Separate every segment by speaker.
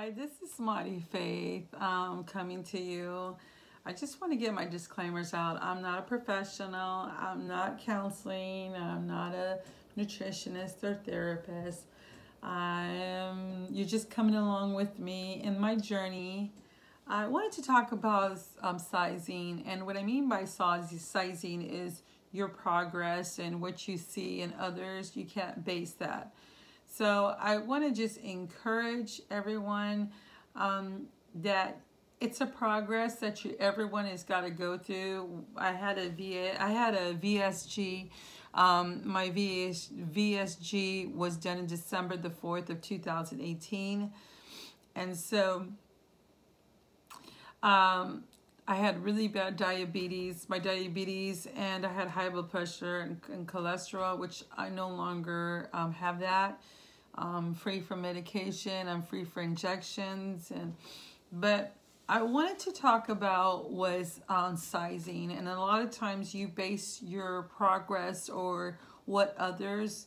Speaker 1: Hi, this is Mighty Faith coming to you. I just want to get my disclaimers out. I'm not a professional. I'm not counseling. I'm not a nutritionist or therapist. You're just coming along with me in my journey. I wanted to talk about sizing, and what I mean by sizing is your progress and what you see in others. You can't base that. So I want to just encourage everyone that it's a progress that everyone has got to go through. I had a VSG. My VSG was done in December the 4th of 2018, and so I had really bad diabetes, and I had high blood pressure and cholesterol, which I no longer have that. I'm free from medication. I'm free for injections, but I wanted to talk about was sizing, and a lot of times you base your progress or what others,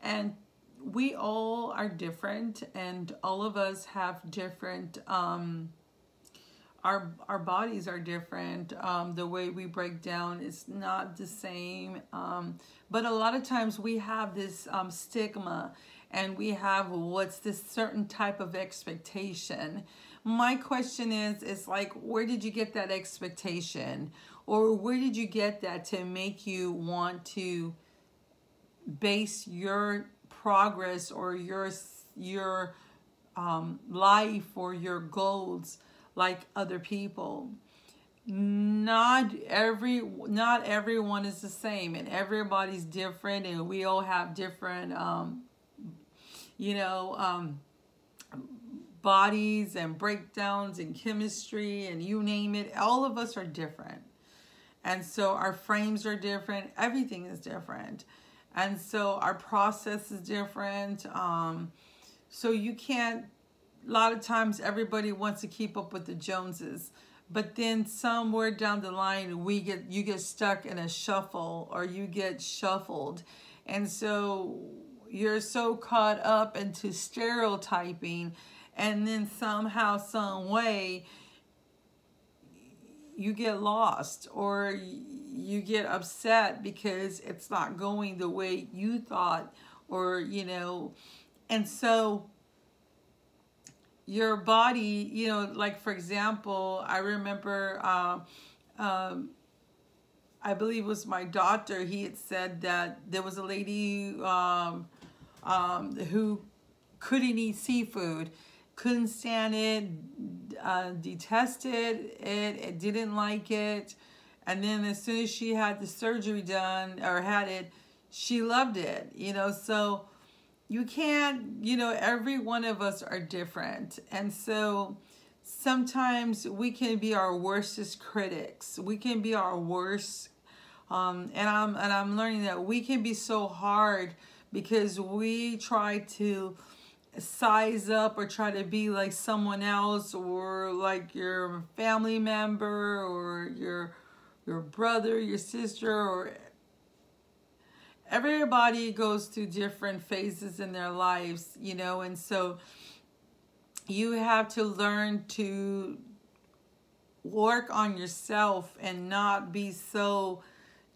Speaker 1: and we all are different, and all of us have different. Our bodies are different. The way we break down is not the same. But a lot of times we have this stigma, and we have what's this certain type of expectation. My question is like, where did you get that expectation? Or where did you get that to make you want to base your progress or your life or your goals like other people? Not everyone is the same, and everybody's different, and we all have different bodies and breakdowns and chemistry and you name it. All of us are different, and so our frames are different. Everything is different, and so our process is different. So you can't. A lot of times everybody wants to keep up with the Joneses, but then somewhere down the line you get stuck in a shuffle, or you get shuffled, and so you're so caught up into stereotyping, and then somehow, some way, you get lost, or you get upset because it's not going the way you thought, or and so your body, like for example, I remember, I believe it was my doctor, he had said that there was a lady who couldn't eat seafood, couldn't stand it, detested it, didn't like it, and then as soon as she had the surgery done, or had it, she loved it, so you can't, every one of us are different. And so sometimes we can be our worstest critics. We can be our worst. And I'm learning that we can be so hard because we try to size up or try to be like someone else, or like your family member, or your brother, your sister, or everybody goes through different phases in their lives, and so you have to learn to work on yourself and not be so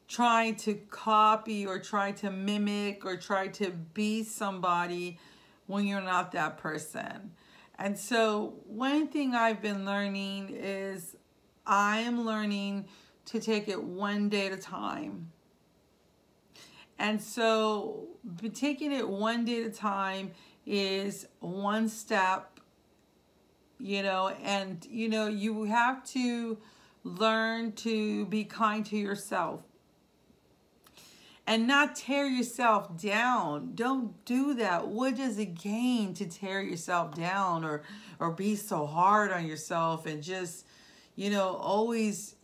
Speaker 1: trying to copy or try to mimic or try to be somebody when you're not that person. And so one thing I've been learning is I am learning to take it one day at a time. And so taking it one day at a time is one step, and, you have to learn to be kind to yourself and not tear yourself down. Don't do that. What does it gain to tear yourself down or be so hard on yourself and just, always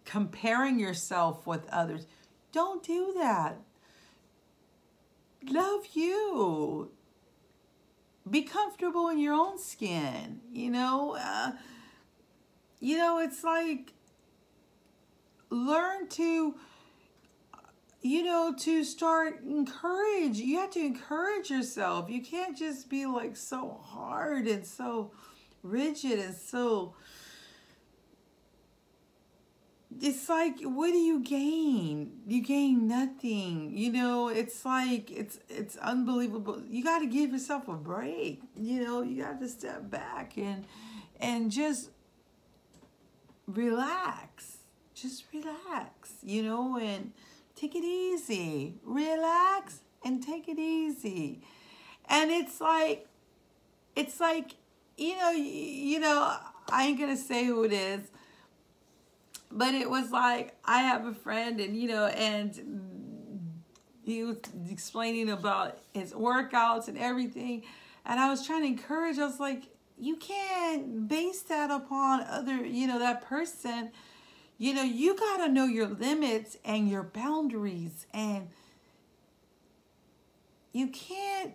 Speaker 1: comparing yourself with others? Don't do that. Love you. Be comfortable in your own skin. It's like, learn to, to start encourage. You have to encourage yourself. You can't just be like so hard and so rigid and so, it's like, what do you gain? You gain nothing. You know, it's like, it's unbelievable. You got to give yourself a break. You know, you got to step back and just relax. Just relax, you know, and take it easy. Relax and take it easy. And it's like, you know, I ain't gonna say who it is, but it was like, I have a friend, and you know, and he was explaining about his workouts and everything, and I was trying to encourage. I was like, you can't base that upon other, you know, that person. You know, you gotta know your limits and your boundaries, and you can't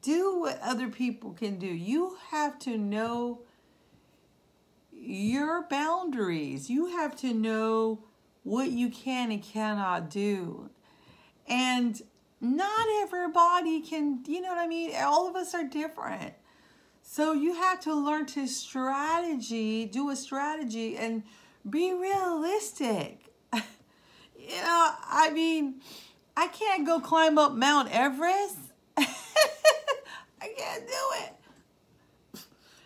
Speaker 1: do what other people can do. You have to know your boundaries. You have to know what you can and cannot do. And not everybody can, you know what I mean? All of us are different. So you have to learn to do a strategy and be realistic. You know, I mean, I can't go climb up Mount Everest. I can't do it.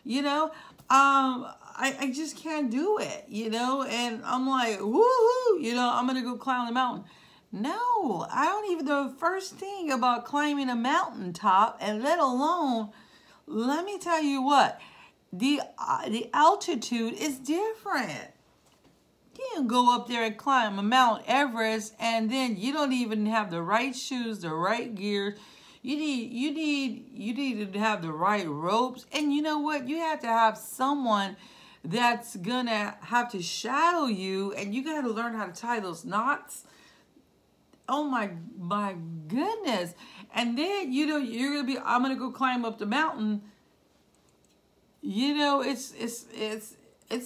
Speaker 1: You know, I just can't do it, you know, and I'm like, woohoo, you know, I'm going to go climb the mountain. No, I don't even know the first thing about climbing a mountaintop, and let alone, let me tell you what, the altitude is different. You can go up there and climb a Mount Everest, and then you don't even have the right shoes, the right gear. You need to have the right ropes. And you know what? You have to have someone that's gonna have to shadow you, and you gotta learn how to tie those knots. Oh my goodness. And then, you know, I'm gonna go climb up the mountain. You know, it's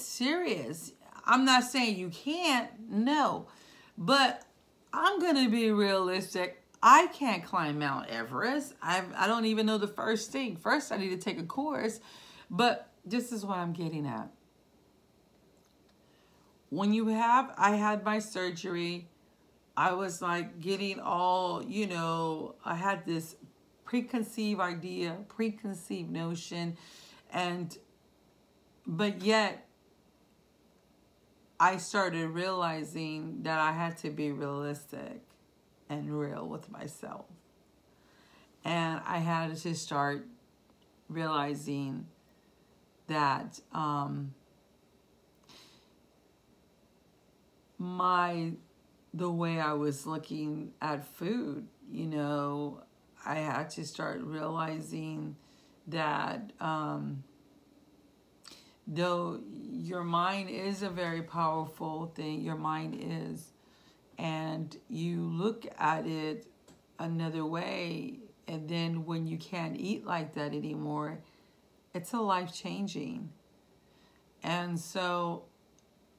Speaker 1: serious. I'm not saying you can't, no. But I'm gonna be realistic. I can't climb Mount Everest. I don't even know the first thing. First, I need to take a course. But this is what I'm getting at. When I had my surgery, I was like getting all, you know, I had this preconceived idea, preconceived notion, but yet I started realizing that I had to be realistic and real with myself. And I had to start realizing that the way I was looking at food, you know, I had to start realizing that though your mind is a very powerful thing, your mind is, and you look at it another way, and then when you can't eat like that anymore, it's a life-changing. And so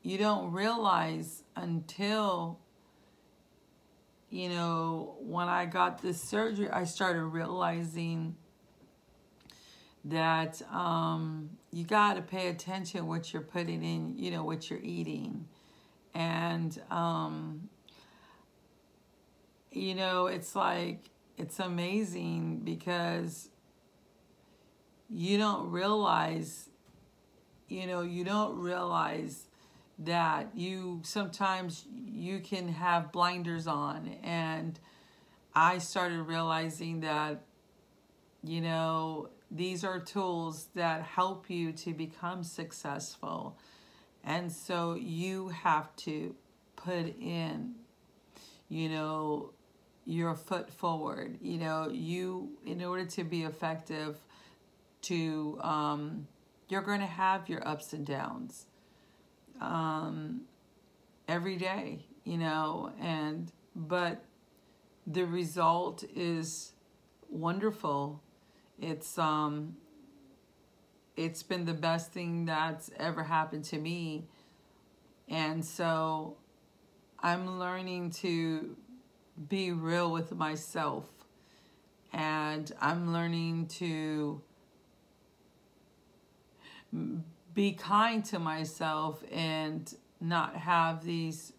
Speaker 1: you don't realize until, you know, when I got this surgery, I started realizing that you got to pay attention what you're putting in, you know, what you're eating. And, you know, it's like, it's amazing because you don't realize, you know, that sometimes you can have blinders on. And I started realizing that, you know, these are tools that help you to become successful. And so you have to put in, you know, your foot forward. You know, in order to be effective, you're going to have your ups and downs every day, you know, but the result is wonderful. It's been the best thing that's ever happened to me. And so I'm learning to be real with myself, and I'm learning to be kind to myself and not have these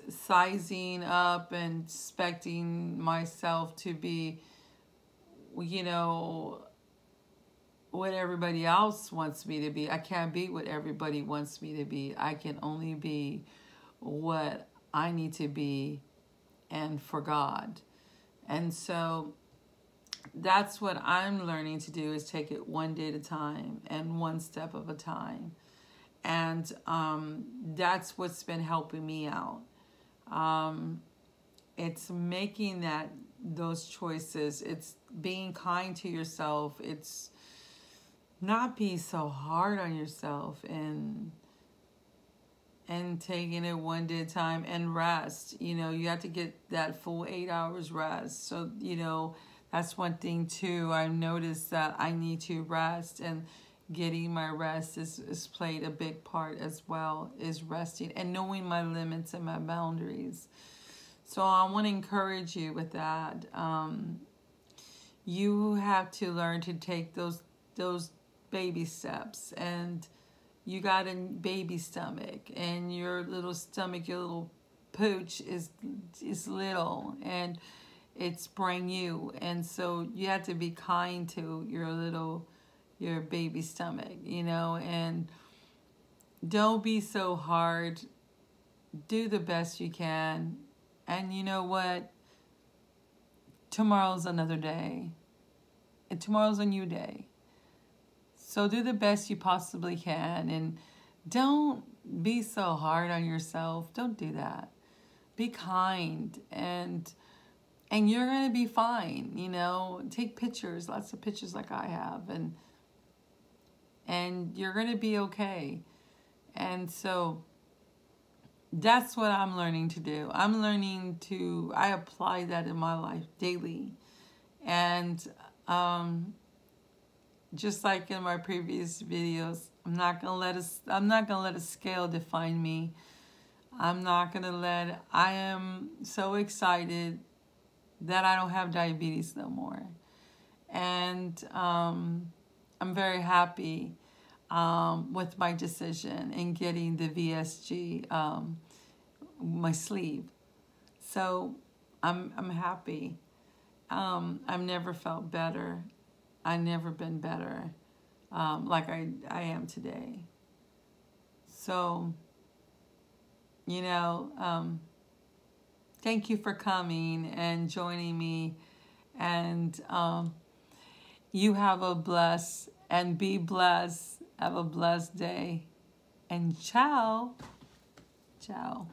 Speaker 1: sizing up and expecting myself to be, you know, what everybody else wants me to be. I can't be what everybody wants me to be. I can only be what I need to be, and for God. And so that's what I'm learning to do, is take it one day at a time and one step at a time. And that's what's been helping me out. It's making those choices. It's being kind to yourself. It's not being so hard on yourself, and taking it one day at a time, and rest. You know, you have to get that full 8 hours rest. So, you know, that's one thing too. I noticed that I need to rest, and getting my rest is played a big part as well, is resting and knowing my limits and my boundaries. So I want to encourage you with that. You have to learn to take those baby steps, and you got a baby stomach, and your little stomach, your little pooch is little, and it's brand new, and so you have to be kind to your baby stomach, you know, and don't be so hard. Do the best you can. And you know what? Tomorrow's another day. And tomorrow's a new day. So do the best you possibly can. And don't be so hard on yourself. Don't do that. Be kind. And you're going to be fine, you know. Take pictures, lots of pictures like I have. And you're going to be okay. And so that's what I'm learning to do. I apply that in my life daily. And just like in my previous videos, I'm not going to let a scale define me. I am so excited that I don't have diabetes no more. And I'm very happy with my decision in getting the VSG, my sleeve. So I'm happy. I've never felt better. I've never been better like I am today. So, you know, thank you for coming and joining me. And you have a blessed and be blessed. Have a blessed day. And ciao. Ciao.